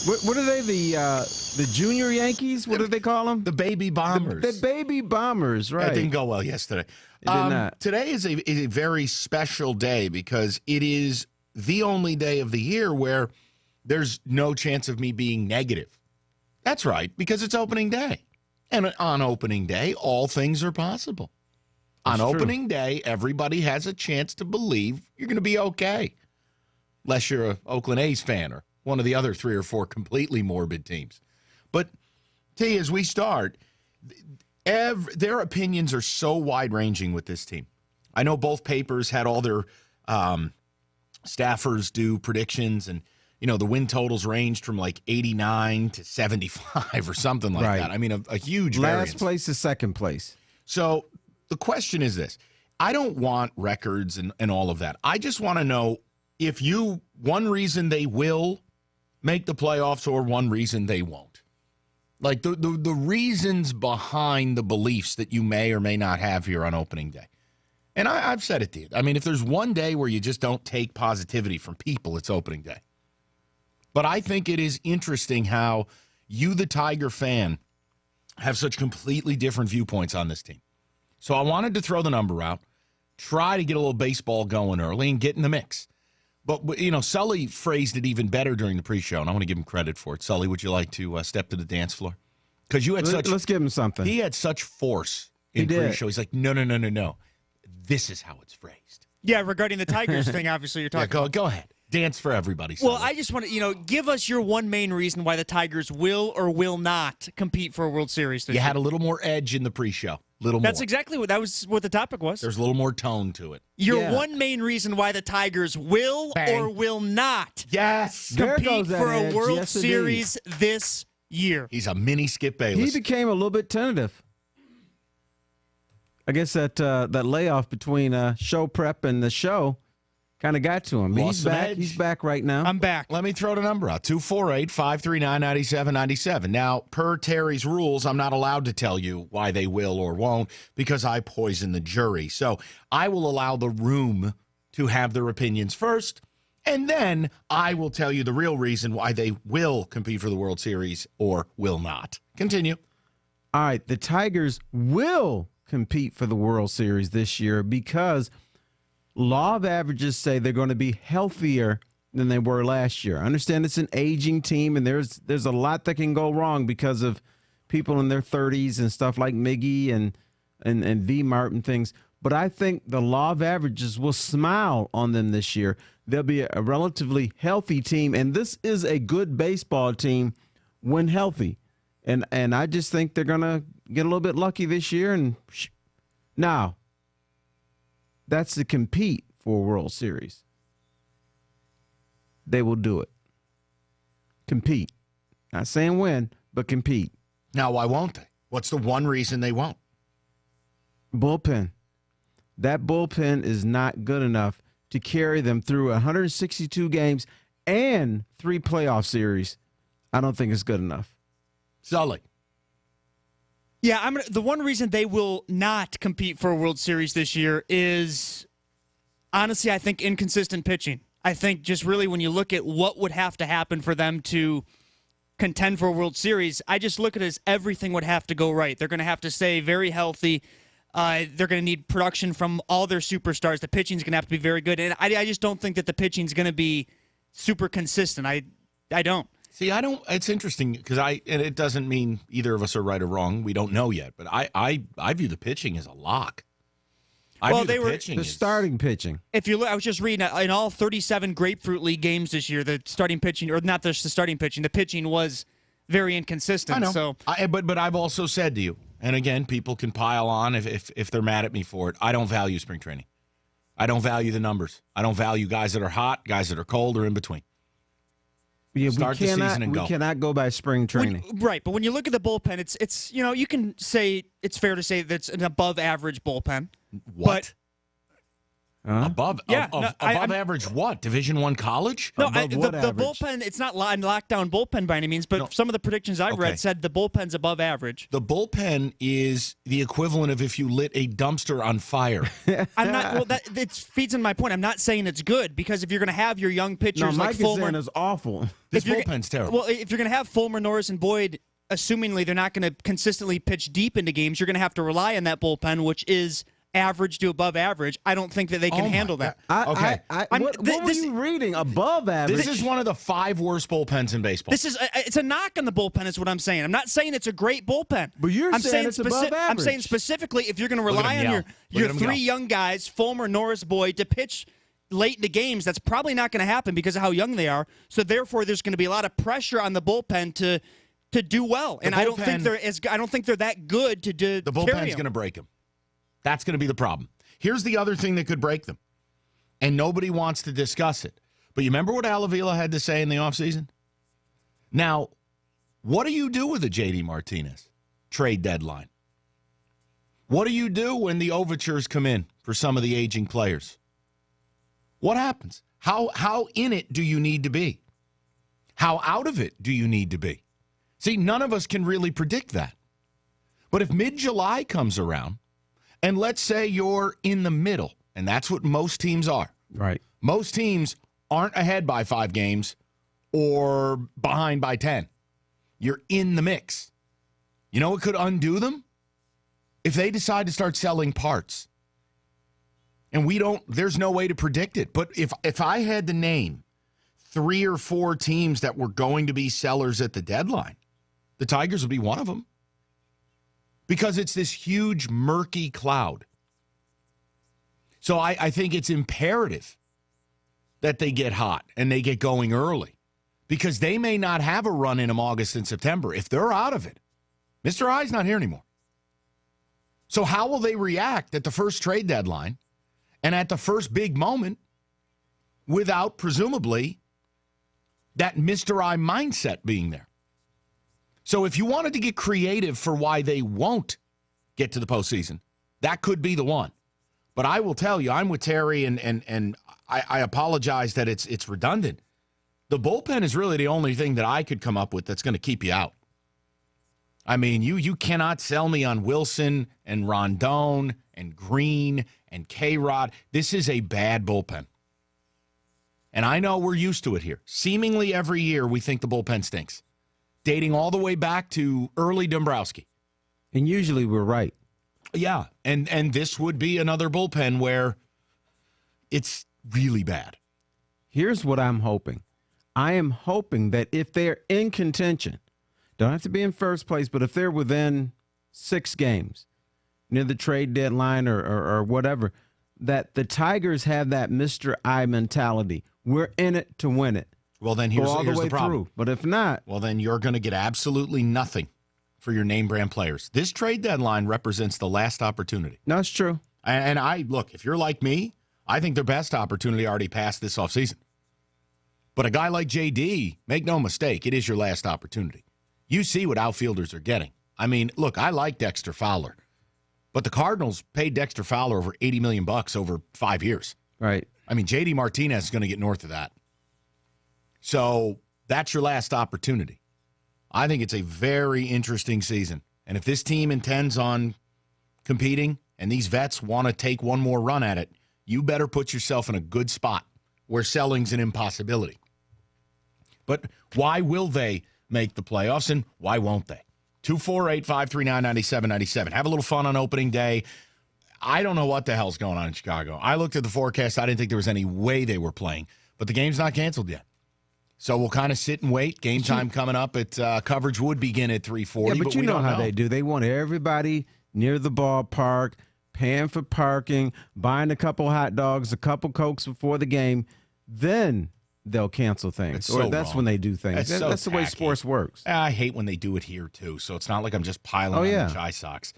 What are they? The junior Yankees? What do they call them? The baby bombers. The baby bombers, right? That didn't go well yesterday. It did not. Today is a very special day because it is the only day of the year where there's no chance of me being negative. That's right, because it's opening day. And on opening day, all things are possible. On opening day, everybody has a chance to believe you're going to be okay. Unless you're an Oakland A's fan or one of the other 3 or 4 completely morbid teams. But, T, as we start, their opinions are so wide-ranging with this team. I know both papers had all their staffers do predictions, and, the win totals ranged from like 89 to 75 or something like that. I mean, a huge variance. Last place to second place. So the question is this. I don't want records and all of that. I just want to know if one reason they will make the playoffs or one reason they won't. Like the reasons behind the beliefs that you may or may not have here on opening day. And I've said it to you. I mean, if there's one day where you just don't take positivity from people, it's opening day. But I think it is interesting how you, the Tiger fan, have such completely different viewpoints on this team. So I wanted to throw the number out, try to get a little baseball going early and get in the mix. But, Sully phrased it even better during the pre-show, and I want to give him credit for it. Sully, would you like to step to the dance floor? Because you had Let's give him something. He had such force in pre-show. He's like, no. This is how it's phrased. Yeah, regarding the Tigers thing, obviously you're talking about. Go ahead. Dance for everybody, Sully. Well, I just want to, give us your one main reason why the Tigers will or will not compete for a World Series this year. You had a little more edge in the pre-show. That's exactly what the topic was. There's a little more tone to it. Your one main reason why the Tigers will or will not compete for a World Series this year. He's a mini Skip Bayless. He became a little bit tentative. I guess that layoff between show prep and the show kind of got to him. He's back. Edge. He's back right now. I'm back. Let me throw the number out. 248-539-9797. Now, per Terry's rules, I'm not allowed to tell you why they will or won't because I poison the jury. So I will allow the room to have their opinions first, and then I will tell you the real reason why they will compete for the World Series or will not. Continue. All right. The Tigers will compete for the World Series this year because law of averages say they're going to be healthier than they were last year. I understand it's an aging team, and there's a lot that can go wrong because of people in their 30s and stuff like Miggy and V-Mart and things. But I think the law of averages will smile on them this year. They'll be a relatively healthy team, and this is a good baseball team when healthy. And I just think they're going to get a little bit lucky this year. And now, that's to compete for a World Series. They will do it. Compete. Not saying win, but compete. Now, why won't they? What's the one reason they won't? Bullpen. That bullpen is not good enough to carry them through 162 games and 3 playoff series. I don't think it's good enough. Sully. Yeah, the one reason they will not compete for a World Series this year is, honestly, I think inconsistent pitching. I think just really when you look at what would have to happen for them to contend for a World Series, I just look at it as everything would have to go right. They're going to have to stay very healthy. They're going to need production from all their superstars. The pitching's going to have to be very good. And I just don't think that the pitching's going to be super consistent. I don't. See, I don't. It's interesting because and it doesn't mean either of us are right or wrong. We don't know yet, but I view the pitching as a lock. The starting pitching. If you look, I was just reading in all 37 Grapefruit League games this year, the starting pitching, or not just the starting pitching, the pitching was very inconsistent. I know. So, but I've also said to you, and again, people can pile on if they're mad at me for it. I don't value spring training. I don't value the numbers. I don't value guys that are hot, guys that are cold, or in between. Yeah, Start the season and go. We cannot go by spring training. Right, but when you look at the bullpen, it's you can say it's fair to say that's an above average bullpen. What? Huh? Above average what? Division I college? No, Above the what average? bullpen, it's not lockdown bullpen by any means, but some of the predictions I've read said the bullpen's above average. The bullpen is the equivalent of if you lit a dumpster on fire. I'm not. Well, it feeds in my point. I'm not saying it's good because if you're going to have your young pitchers No, like Mike is Fulmer, saying it's awful. This bullpen's terrible. well, if you're going to have Fulmer, Norris, and Boyd, assumingly they're not going to consistently pitch deep into games, you're going to have to rely on that bullpen, which is average to above average. I don't think that they can handle that. What were you reading? Above average? This is one of the 5 worst bullpens in baseball. It's a knock on the bullpen is what I'm saying. I'm not saying it's a great bullpen. But you're saying it's above average. I'm saying specifically if you're going to Look at rely him on yell. your Look at him 3 yell. young guys, Fulmer, Norris, Boyd, to pitch late in the games, that's probably not going to happen because of how young they are. So therefore, there's going to be a lot of pressure on the bullpen to do well. And I don't think they're that good to do. The bullpen's going to break them. That's going to be the problem. Here's the other thing that could break them, and nobody wants to discuss it. But you remember what Al Avila had to say in the offseason? Now, what do you do with a J.D. Martinez trade deadline? What do you do when the overtures come in for some of the aging players? What happens? How in it do you need to be? How out of it do you need to be? See, none of us can really predict that. But if mid-July comes around, and let's say you're in the middle, and that's what most teams are. Right. Most teams aren't ahead by 5 games or behind by 10. You're in the mix. You know what could undo them? If they decide to start selling parts. And there's no way to predict it. But if I had to name 3 or 4 teams that were going to be sellers at the deadline, the Tigers would be one of them. Because it's this huge, murky cloud. So I think it's imperative that they get hot and they get going early. Because they may not have a run in them August and September. If they're out of it, Mr. I's not here anymore. So how will they react at the first trade deadline and at the first big moment without, presumably, that Mr. I mindset being there? So if you wanted to get creative for why they won't get to the postseason, that could be the one. But I will tell you, I'm with Terry, and I apologize that it's redundant. The bullpen is really the only thing that I could come up with that's going to keep you out. I mean, you cannot sell me on Wilson and Rondon and Green and K-Rod. This is a bad bullpen. And I know we're used to it here. Seemingly every year we think the bullpen stinks. Dating all the way back to early Dombrowski. And usually we're right. Yeah, and this would be another bullpen where it's really bad. Here's what I'm hoping. I am hoping that if they're in contention, don't have to be in first place, but if they're within 6 games, near the trade deadline or whatever, that the Tigers have that Mr. I mentality. We're in it to win it. Well, then Go here's all the way the problem. through. But if not, well, then you're going to get absolutely nothing for your name brand players. This trade deadline represents the last opportunity. no, it's true. And look, if you're like me, I think their best opportunity already passed this offseason. But a guy like JD, make no mistake, it is your last opportunity. You see what outfielders are getting. I mean, look, I like Dexter Fowler, but the Cardinals paid Dexter Fowler over $80 million over 5 years. Right. I mean, JD Martinez is going to get north of that. So that's your last opportunity. I think it's a very interesting season. And if this team intends on competing and these vets want to take one more run at it, you better put yourself in a good spot where selling's an impossibility. But why will they make the playoffs and why won't they? 248-539-9797. Have a little fun on opening day. I don't know what the hell's going on in Chicago. I looked at the forecast. I didn't think there was any way they were playing. But the game's not canceled yet. So we'll kind of sit and wait. Game time coming up. Coverage would begin at 3:40. Yeah, but you know how they do. They want everybody near the ballpark, paying for parking, buying a couple hot dogs, a couple Cokes before the game. Then they'll cancel things. That's when they do things. That's the way sports works. I hate when they do it here, too. So it's not like I'm just piling on the Chi Sox.